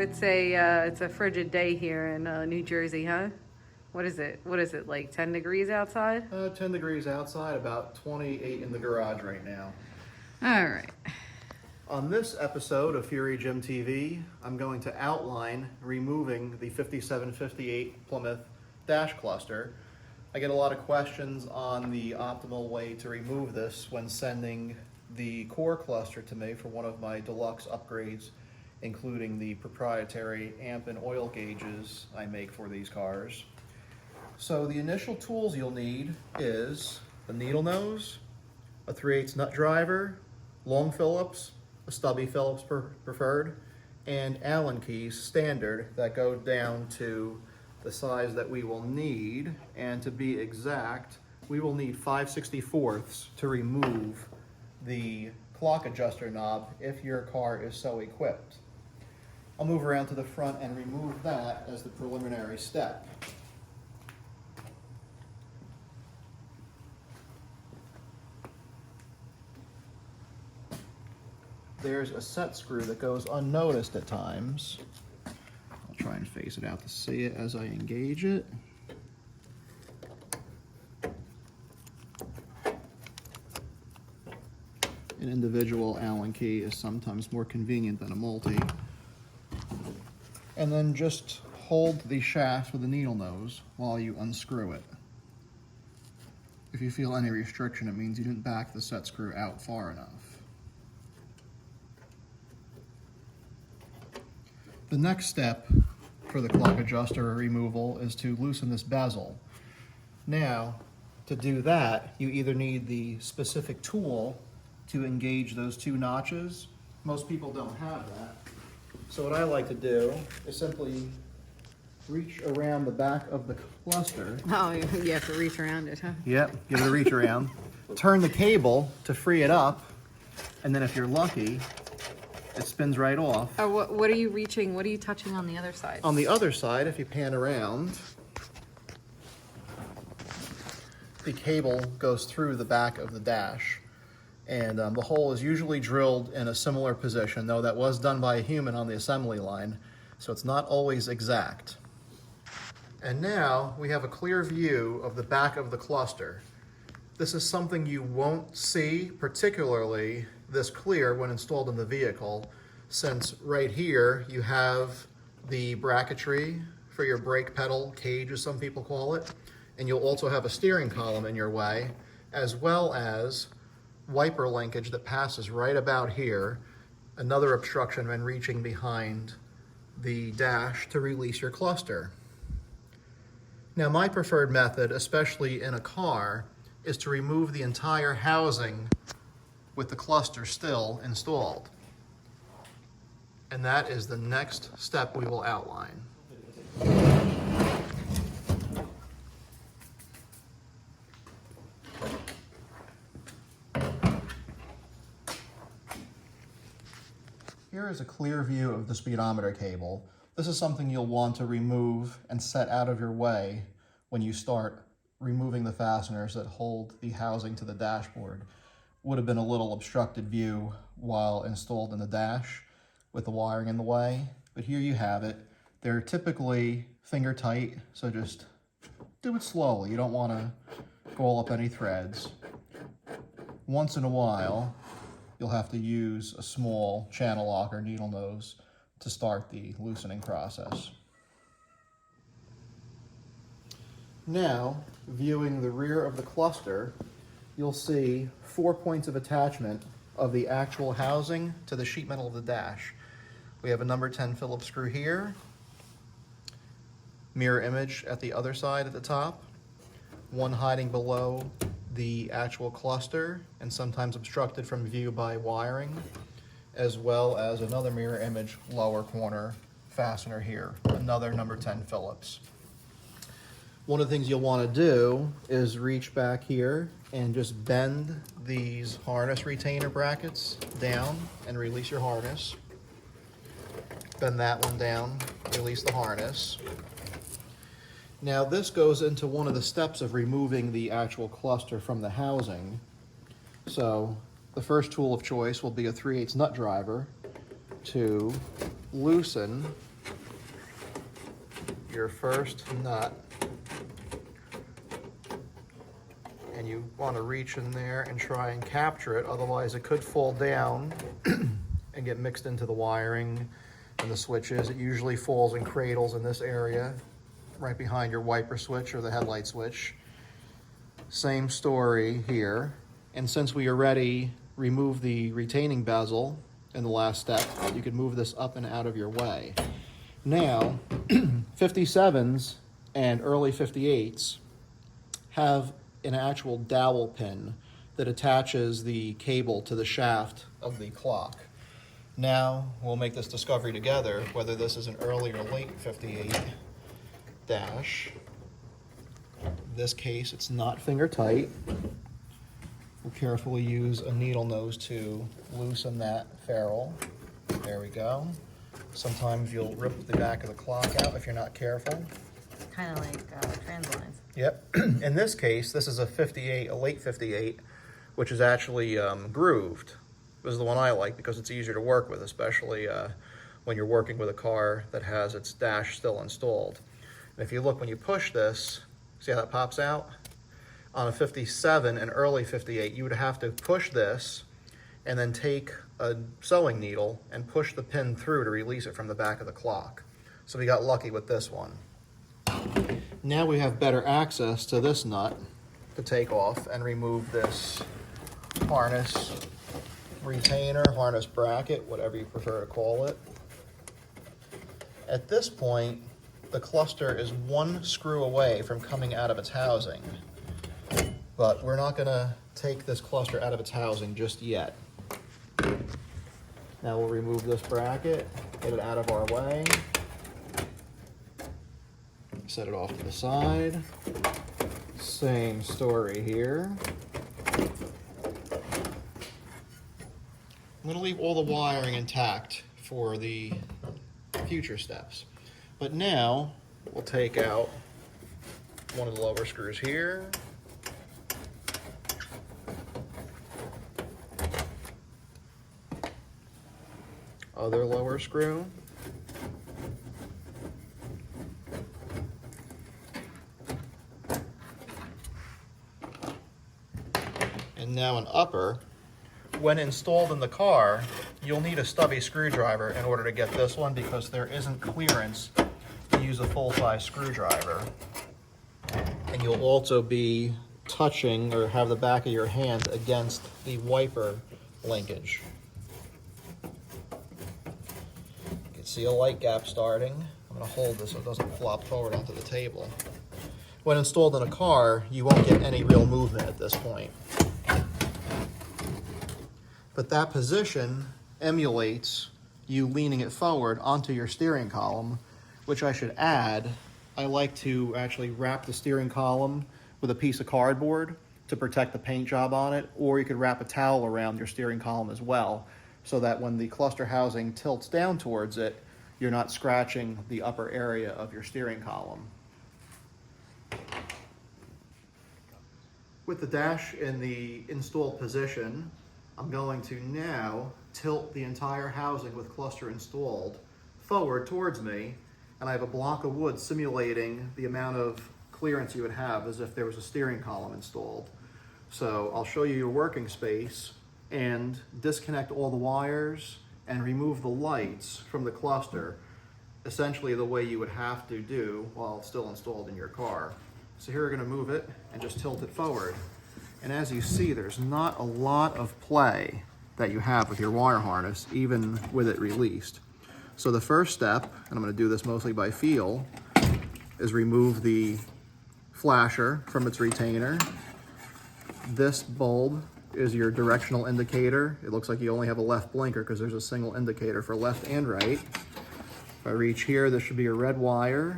it's a frigid day here in New Jersey, huh? What is it? What is it, like 10 degrees outside? 10 degrees outside, about 28 in the garage right now. All right. On this episode of FuryJim TV, I'm going to outline removing the 5758 Plymouth dash cluster. I get a lot of questions on the optimal way to remove this when sending the core cluster to me for one of my deluxe upgrades, including the proprietary amp and oil gauges I make for these cars. So the initial tools you'll need is a needle nose, a 3/8 nut driver, long Phillips, a stubby Phillips preferred, and Allen keys standard that go down to the size that we will need. And to be exact, we will need 5/64 to remove the clock adjuster knob if your car is so equipped. I'll move around to the front and remove that as the preliminary step. There's a set screw that goes unnoticed at times. I'll try and face it out to see it as I engage it. An individual Allen key is sometimes more convenient than a multi. And then just hold the shaft with the needle nose while you unscrew it. If you feel any restriction, it means you didn't back the set screw out far enough. The next step for the clock adjuster removal is to loosen this bezel. Now, to do that, you either need the specific tool to engage those two notches. Most people don't have that. So what I like to do is simply reach around the back of the cluster. Oh, you have to reach around it, huh? Yep, give it a reach around. Turn the cable to free it up, and then if you're lucky, it spins right off. Oh, what are you reaching? What are you touching on the other side? On the other side, if you pan around, the cable goes through the back of the dash. And the hole is usually drilled in a similar position, though that was done by a human on the assembly line, so it's not always exact. And now we have a clear view of the back of the cluster. This is something you won't see particularly this clear when installed in the vehicle, since right here you have the bracketry for your brake pedal cage, as some people call it, and you'll also have a steering column in your way, as well as wiper linkage that passes right about here, another obstruction when reaching behind the dash to release your cluster. Now, my preferred method, especially in a car, is to remove the entire housing with the cluster still installed. And that is the next step we will outline. Here is a clear view of the speedometer cable. This is something you'll want to remove and set out of your way when you start removing the fasteners that hold the housing to the dashboard. Would have been a little obstructed view while installed in the dash with the wiring in the way, but here you have it. They're typically finger tight, so just do it slowly. You don't want to roll up any threads. Once in a while, you'll have to use a small channel lock or needle nose to start the loosening process. Now, viewing the rear of the cluster, you'll see 4 points of attachment of the actual housing to the sheet metal of the dash. We have a number 10 Phillips screw here, mirror image at the other side at the top, one hiding below the actual cluster and sometimes obstructed from view by wiring, as well as another mirror image lower corner fastener here, another number 10 Phillips. One of the things you'll want to do is reach back here and just bend these harness retainer brackets down and release your harness. Bend that one down, release the harness. Now this goes into one of the steps of removing the actual cluster from the housing. So the first tool of choice will be a 3/8 nut driver to loosen your first nut, and you want to reach in there and try and capture it, otherwise it could fall down and get mixed into the wiring and the switches. It usually falls in cradles in this area, right behind your wiper switch or the headlight switch. Same story here. And since we already removed the retaining bezel in the last step, you could move this up and out of your way. Now, 57s and early 58s have an actual dowel pin that attaches the cable to the shaft of the clock. Now, we'll make this discovery together, whether this is an early or late 58 dash. In this case, it's not finger tight. We'll carefully use a needle nose to loosen that ferrule. There we go. Sometimes you'll rip the back of the clock out if you're not careful. Kind of like trans lines. Yep. In this case, this is a 58, a late 58, which is actually grooved. This is the one I like because it's easier to work with, especially when you're working with a car that has its dash still installed. And if you look when you push this, see how that pops out? On a 57 and early 58, you would have to push this and then take a sewing needle and push the pin through to release it from the back of the clock. So we got lucky with this one. Now we have better access to this nut to take off and remove this harness retainer, harness bracket, whatever you prefer to call it. At this point, the cluster is one screw away from coming out of its housing, but we're not going to take this cluster out of its housing just yet. Now we'll remove this bracket, get it out of our way, set it off to the side. Same story here. I'm going to leave all the wiring intact for the future steps. But now we'll take out one of the lower screws here. Other lower screw. And now an upper. When installed in the car, you'll need a stubby screwdriver in order to get this one because there isn't clearance to use a full-size screwdriver. And you'll also be touching or have the back of your hand against the wiper linkage. You can see a light gap starting. I'm going to hold this so it doesn't flop forward onto the table. When installed in a car, you won't get any real movement at this point. But that position emulates you leaning it forward onto your steering column, which I should add, I like to actually wrap the steering column with a piece of cardboard to protect the paint job on it, or you could wrap a towel around your steering column as well, so that when the cluster housing tilts down towards it, you're not scratching the upper area of your steering column. With the dash in the installed position, I'm going to now tilt the entire housing with cluster installed forward towards me, and I have a block of wood simulating the amount of clearance you would have as if there was a steering column installed. So I'll show you your working space and disconnect all the wires and remove the lights from the cluster, essentially the way you would have to do while it's still installed in your car. So here we're going to move it and just tilt it forward. And as you see, there's not a lot of play that you have with your wire harness, even with it released. So the first step, and I'm going to do this mostly by feel, is remove the flasher from its retainer. This bulb is your directional indicator. It looks like you only have a left blinker because there's a single indicator for left and right. If I reach here, this should be a red wire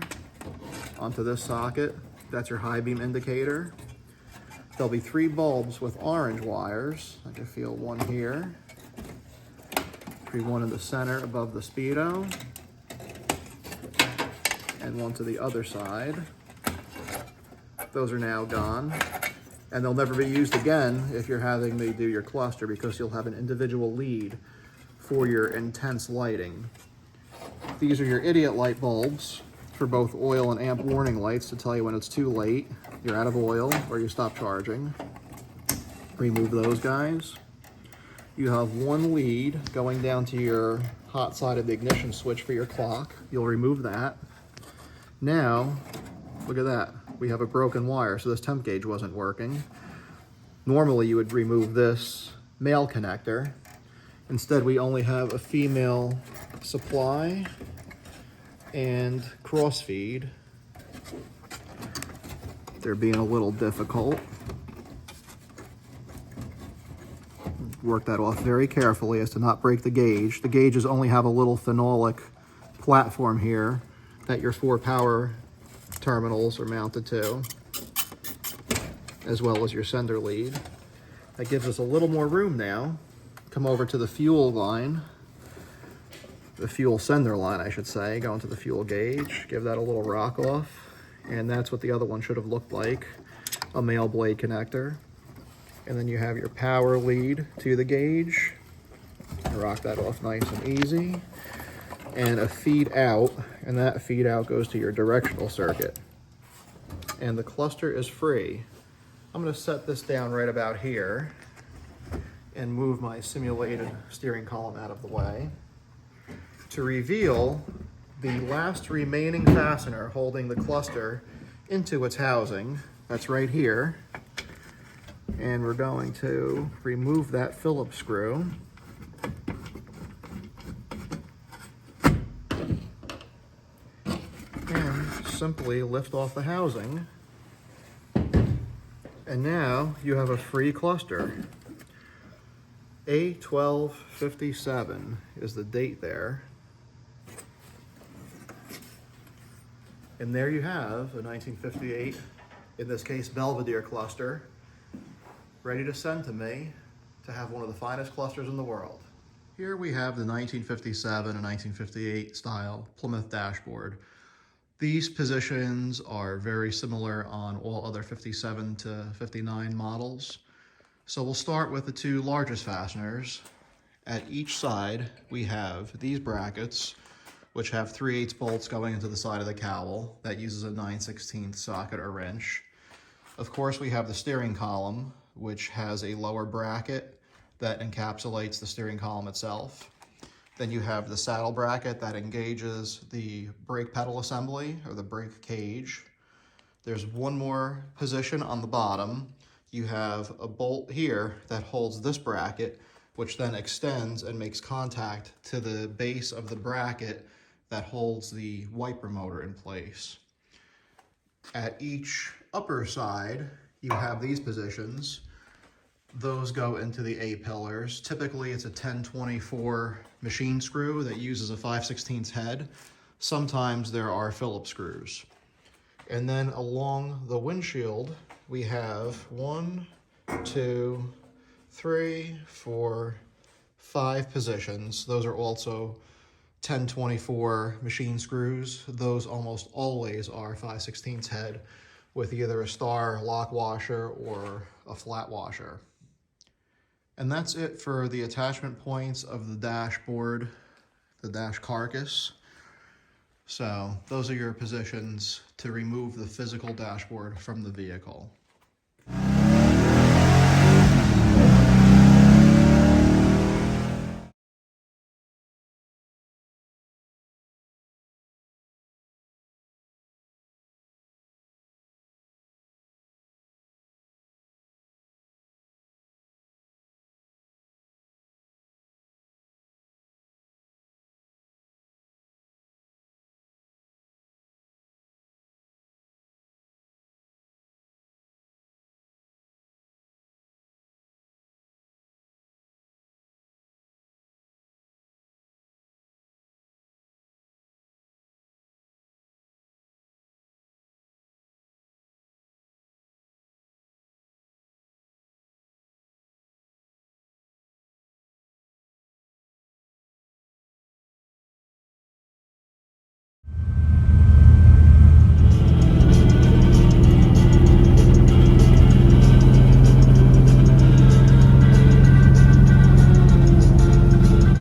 onto this socket. That's your high beam indicator. There'll be 3 bulbs with orange wires. I can feel one here. One in the center above the speedo. And one to the other side. Those are now gone. And they'll never be used again if you're having me do your cluster because you'll have an individual lead for your intense lighting. These are your idiot light bulbs for both oil and amp warning lights to tell you when it's too late, you're out of oil, or you stop charging. Remove those guys. You have one lead going down to your hot side of the ignition switch for your clock. You'll remove that. Now, look at that. We have a broken wire, so this temp gauge wasn't working. Normally you would remove this male connector. Instead, we only have a female supply and cross feed. They're being a little difficult. Work that off very carefully as to not break the gauge. The gauges only have a little phenolic platform here that your 4 power terminals are mounted to, as well as your sender lead. That gives us a little more room now. Come over to the fuel line, the fuel sender line, I should say, go into the fuel gauge, give that a little rock off, and that's what the other one should have looked like, a male blade connector. And then you have your power lead to the gauge, rock that off nice and easy, and a feed out, and that feed out goes to your directional circuit. And the cluster is free. I'm going to set this down right about here and move my simulated steering column out of the way to reveal the last remaining fastener holding the cluster into its housing. That's right here. And we're going to remove that Phillips screw. And simply lift off the housing. And now you have a free cluster. A1257 is the date there. And there you have a 1958, in this case, Belvedere cluster, ready to send to me to have one of the finest clusters in the world. Here we have the 1957 and 1958 style Plymouth dashboard. These positions are very similar on all other 57 to 59 models. So we'll start with the 2 largest fasteners. At each side, we have these brackets, which have 3/8 bolts going into the side of the cowl. That uses a 9/16 socket or wrench. Of course, we have the steering column, which has a lower bracket that encapsulates the steering column itself. Then you have the saddle bracket that engages the brake pedal assembly, or the brake cage. There's one more position on the bottom. You have a bolt here that holds this bracket, which then extends and makes contact to the base of the bracket that holds the wiper motor in place. At each upper side, you have these positions. Those go into the A-pillars. Typically, it's a 1024 machine screw that uses a 5/16 head. Sometimes there are Phillips screws. And then along the windshield, we have 1, 2, 3, 4, 5 positions. Those are also 1024 machine screws. Those almost always are 5/16 head with either a star lock washer or a flat washer. And that's it for the attachment points of the dashboard, the dash carcass. So those are your positions to remove the physical dashboard from the vehicle.